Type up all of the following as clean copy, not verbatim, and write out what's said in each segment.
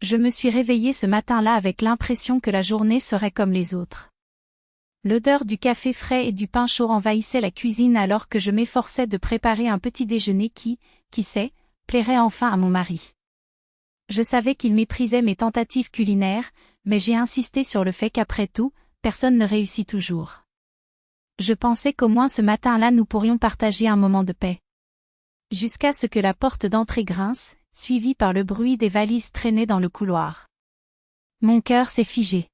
Je me suis réveillée ce matin-là avec l'impression que la journée serait comme les autres. L'odeur du café frais et du pain chaud envahissait la cuisine alors que je m'efforçais de préparer un petit déjeuner qui sait, plairait enfin à mon mari. Je savais qu'il méprisait mes tentatives culinaires, mais j'ai insisté sur le fait qu'après tout, personne ne réussit toujours. Je pensais qu'au moins ce matin-là nous pourrions partager un moment de paix. Jusqu'à ce que la porte d'entrée grince, suivie par le bruit des valises traînées dans le couloir. Mon cœur s'est figé.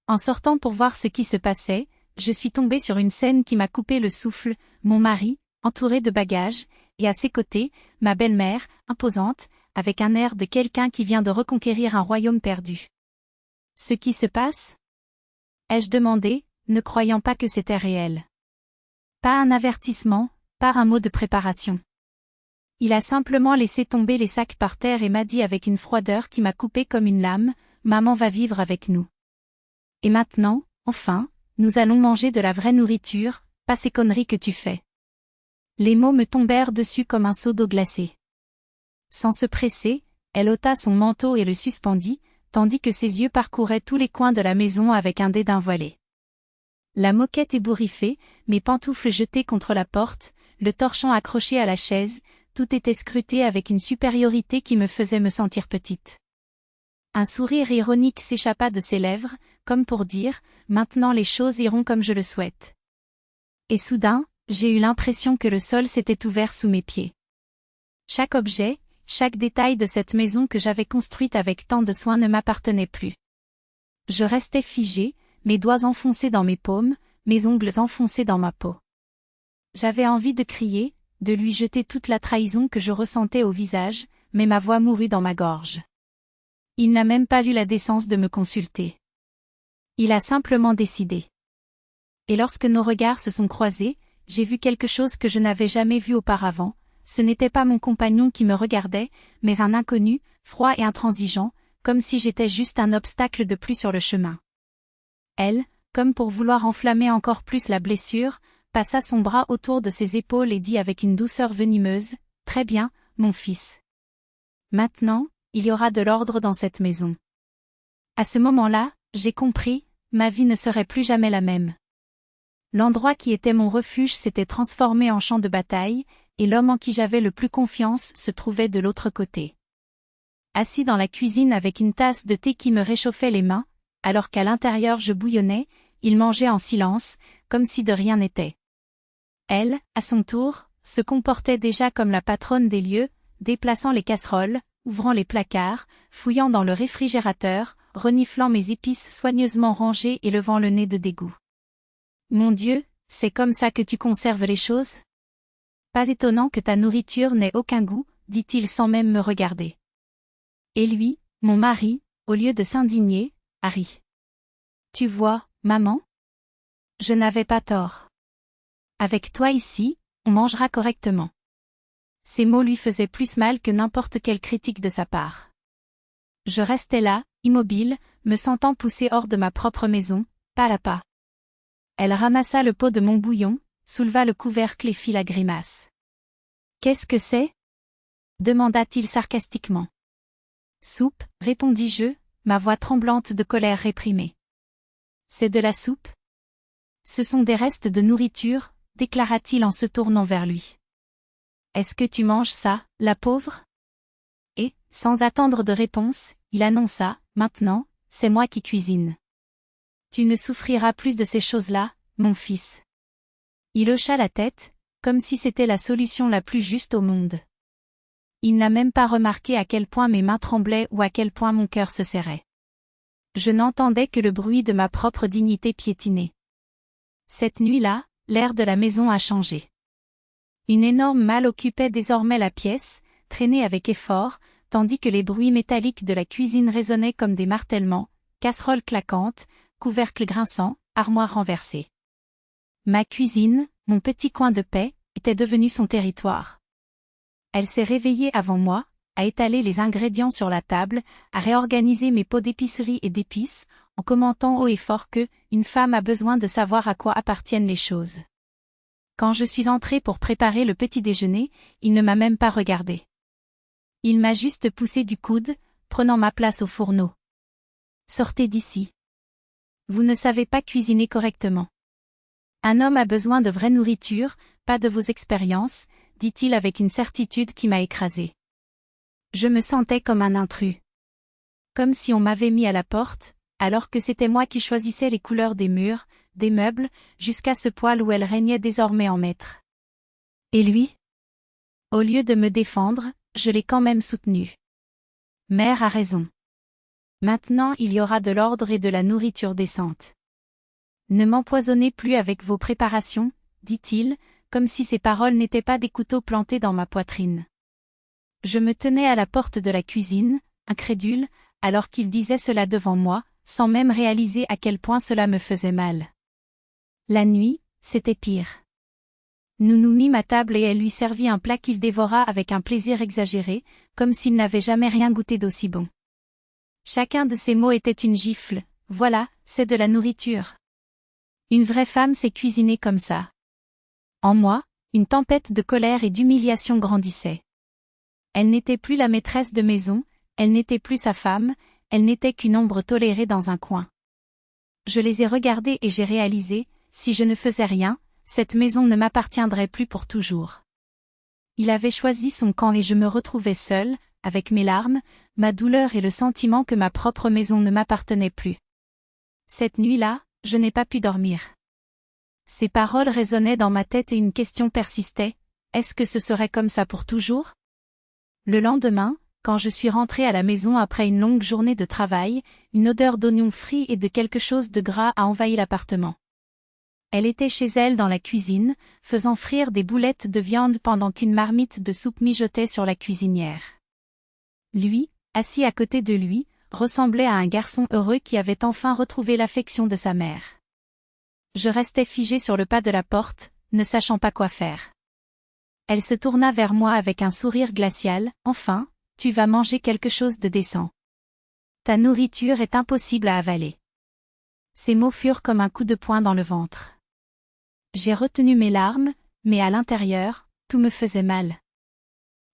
En sortant pour voir ce qui se passait, je suis tombée sur une scène qui m'a coupé le souffle, mon mari, entouré de bagages, et à ses côtés, ma belle-mère, imposante, avec un air de quelqu'un qui vient de reconquérir un royaume perdu. Ce qui se passe ? Ai-je demandé, ne croyant pas que c'était réel. Pas un avertissement, pas un mot de préparation. Il a simplement laissé tomber les sacs par terre et m'a dit avec une froideur qui m'a coupé comme une lame, « Maman va vivre avec nous. Et maintenant, enfin, nous allons manger de la vraie nourriture, pas ces conneries que tu fais. » Les mots me tombèrent dessus comme un seau d'eau glacée. Sans se presser, elle ôta son manteau et le suspendit, tandis que ses yeux parcouraient tous les coins de la maison avec un dédain voilé. La moquette ébouriffée, mes pantoufles jetées contre la porte, le torchon accroché à la chaise, tout était scruté avec une supériorité qui me faisait me sentir petite. Un sourire ironique s'échappa de ses lèvres, comme pour dire « Maintenant les choses iront comme je le souhaite. » Et soudain, j'ai eu l'impression que le sol s'était ouvert sous mes pieds. Chaque objet, chaque détail de cette maison que j'avais construite avec tant de soin ne m'appartenait plus. Je restais figée, mes doigts enfoncés dans mes paumes, mes ongles enfoncés dans ma peau. J'avais envie de crier, de lui jeter toute la trahison que je ressentais au visage, mais ma voix mourut dans ma gorge. Il n'a même pas eu la décence de me consulter. Il a simplement décidé. Et lorsque nos regards se sont croisés, j'ai vu quelque chose que je n'avais jamais vu auparavant. Ce n'était pas mon compagnon qui me regardait, mais un inconnu, froid et intransigeant, comme si j'étais juste un obstacle de plus sur le chemin. Elle, comme pour vouloir enflammer encore plus la blessure, passa son bras autour de ses épaules et dit avec une douceur venimeuse, « Très bien, mon fils. Maintenant, il y aura de l'ordre dans cette maison. » À ce moment-là, j'ai compris, ma vie ne serait plus jamais la même. L'endroit qui était mon refuge s'était transformé en champ de bataille, et l'homme en qui j'avais le plus confiance se trouvait de l'autre côté. Assis dans la cuisine avec une tasse de thé qui me réchauffait les mains, alors qu'à l'intérieur je bouillonnais, il mangeait en silence, comme si de rien n'était. Elle, à son tour, se comportait déjà comme la patronne des lieux, déplaçant les casseroles, ouvrant les placards, fouillant dans le réfrigérateur, reniflant mes épices soigneusement rangées et levant le nez de dégoût. « Mon Dieu, c'est comme ça que tu conserves les choses ? Pas étonnant que ta nourriture n'ait aucun goût, dit-il sans même me regarder. » Et lui, mon mari, au lieu de s'indigner, a ri. « Tu vois, maman ? Je n'avais pas tort. Avec toi ici, on mangera correctement. » Ces mots lui faisaient plus mal que n'importe quelle critique de sa part. Je restais là, immobile, me sentant poussée hors de ma propre maison, pas à pas. Elle ramassa le pot de mon bouillon, souleva le couvercle et fit la grimace. « Qu'est-ce que c'est ? » demanda-t-il sarcastiquement. « Soupe, répondis-je, ma voix tremblante de colère réprimée. « C'est de la soupe ? Ce sont des restes de nourriture, déclara-t-il en se tournant vers lui. « Est-ce que tu manges ça, la pauvre ?» Et, sans attendre de réponse, il annonça, « Maintenant, c'est moi qui cuisine. Tu ne souffriras plus de ces choses-là, mon fils. » Il hocha la tête, comme si c'était la solution la plus juste au monde. Il n'a même pas remarqué à quel point mes mains tremblaient ou à quel point mon cœur se serrait. Je n'entendais que le bruit de ma propre dignité piétinée. Cette nuit-là, l'air de la maison a changé. Une énorme malle occupait désormais la pièce, traînée avec effort, tandis que les bruits métalliques de la cuisine résonnaient comme des martèlements, casseroles claquantes, couvercles grinçants, armoires renversées. Ma cuisine, mon petit coin de paix, était devenue son territoire. Elle s'est réveillée avant moi, a étalé les ingrédients sur la table, a réorganisé mes pots d'épicerie et d'épices, en commentant haut et fort que, une femme a besoin de savoir à quoi appartiennent les choses. Quand je suis entrée pour préparer le petit déjeuner, il ne m'a même pas regardé. Il m'a juste poussé du coude, prenant ma place au fourneau. Sortez d'ici. Vous ne savez pas cuisiner correctement. Un homme a besoin de vraie nourriture, pas de vos expériences, dit-il avec une certitude qui m'a écrasée. Je me sentais comme un intrus. Comme si on m'avait mis à la porte, alors que c'était moi qui choisissais les couleurs des murs, des meubles, jusqu'à ce poil où elle régnait désormais en maître. Et lui? Au lieu de me défendre, je l'ai quand même soutenu. Mère a raison. Maintenant il y aura de l'ordre et de la nourriture décente. Ne m'empoisonnez plus avec vos préparations, dit-il, comme si ces paroles n'étaient pas des couteaux plantés dans ma poitrine. Je me tenais à la porte de la cuisine, incrédule, alors qu'il disait cela devant moi, sans même réaliser à quel point cela me faisait mal. La nuit, c'était pire. Nous nous mîmes à table et elle lui servit un plat qu'il dévora avec un plaisir exagéré, comme s'il n'avait jamais rien goûté d'aussi bon. Chacun de ces mots était une gifle, voilà, c'est de la nourriture. Une vraie femme sait cuisiner comme ça. En moi, une tempête de colère et d'humiliation grandissait. Elle n'était plus la maîtresse de maison, elle n'était plus sa femme, elle n'était qu'une ombre tolérée dans un coin. Je les ai regardés et j'ai réalisé, si je ne faisais rien, cette maison ne m'appartiendrait plus pour toujours. Il avait choisi son camp et je me retrouvais seule, avec mes larmes, ma douleur et le sentiment que ma propre maison ne m'appartenait plus. Cette nuit-là, je n'ai pas pu dormir. Ces paroles résonnaient dans ma tête et une question persistait, est-ce que ce serait comme ça pour toujours? Le lendemain, quand je suis rentrée à la maison après une longue journée de travail, une odeur d'oignons frits et de quelque chose de gras a envahi l'appartement. Elle était chez elle dans la cuisine, faisant frire des boulettes de viande pendant qu'une marmite de soupe mijotait sur la cuisinière. Lui, assis à côté de lui, ressemblait à un garçon heureux qui avait enfin retrouvé l'affection de sa mère. Je restais figée sur le pas de la porte, ne sachant pas quoi faire. Elle se tourna vers moi avec un sourire glacial, « Enfin, tu vas manger quelque chose de décent. Ta nourriture est impossible à avaler. » Ces mots furent comme un coup de poing dans le ventre. J'ai retenu mes larmes, mais à l'intérieur, tout me faisait mal.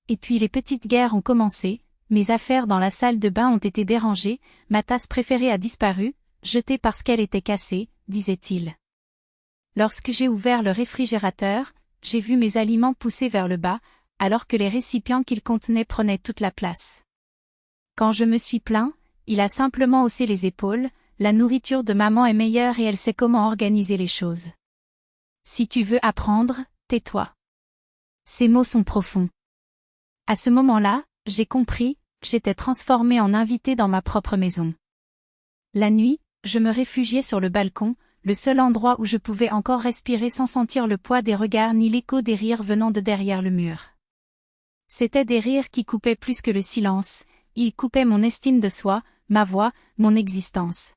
Et puis les petites guerres ont commencé, mes affaires dans la salle de bain ont été dérangées, ma tasse préférée a disparu, jetée parce qu'elle était cassée, disait-il. Lorsque j'ai ouvert le réfrigérateur, j'ai vu mes aliments pousser vers le bas, alors que les récipients qu'ils contenaient prenaient toute la place. Quand je me suis plaint, il a simplement haussé les épaules, la nourriture de maman est meilleure et elle sait comment organiser les choses. Si tu veux apprendre, tais-toi. Ces mots sont profonds. À ce moment-là, j'ai compris que j'étais transformée en invitée dans ma propre maison. La nuit, je me réfugiais sur le balcon, le seul endroit où je pouvais encore respirer sans sentir le poids des regards ni l'écho des rires venant de derrière le mur. C'étaient des rires qui coupaient plus que le silence, ils coupaient mon estime de soi, ma voix, mon existence.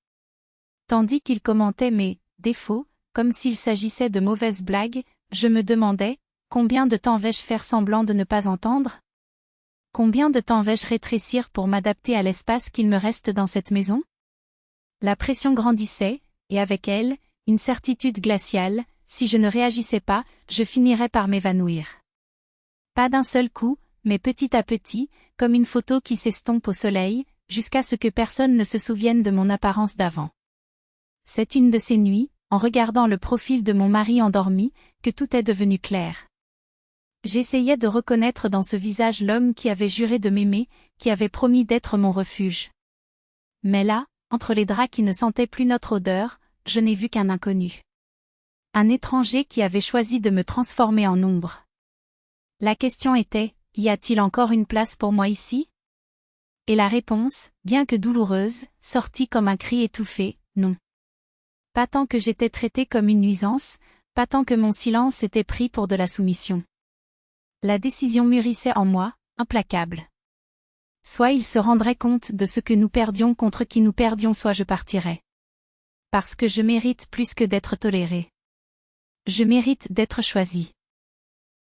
Tandis qu'ils commentaient mes défauts, comme s'il s'agissait de mauvaises blagues, je me demandais, combien de temps vais-je faire semblant de ne pas entendre? Combien de temps vais-je rétrécir pour m'adapter à l'espace qu'il me reste dans cette maison? La pression grandissait, et avec elle, une certitude glaciale, si je ne réagissais pas, je finirais par m'évanouir. Pas d'un seul coup, mais petit à petit, comme une photo qui s'estompe au soleil, jusqu'à ce que personne ne se souvienne de mon apparence d'avant. C'est une de ces nuits, en regardant le profil de mon mari endormi, que tout est devenu clair. J'essayais de reconnaître dans ce visage l'homme qui avait juré de m'aimer, qui avait promis d'être mon refuge. Mais là, entre les draps qui ne sentaient plus notre odeur, je n'ai vu qu'un inconnu. Un étranger qui avait choisi de me transformer en ombre. La question était, y a-t-il encore une place pour moi ici? Et la réponse, bien que douloureuse, sortit comme un cri étouffé, non. Pas tant que j'étais traitée comme une nuisance, pas tant que mon silence était pris pour de la soumission. La décision mûrissait en moi, implacable. Soit il se rendrait compte de ce que nous perdions contre qui nous perdions, soit je partirais. Parce que je mérite plus que d'être tolérée. Je mérite d'être choisie.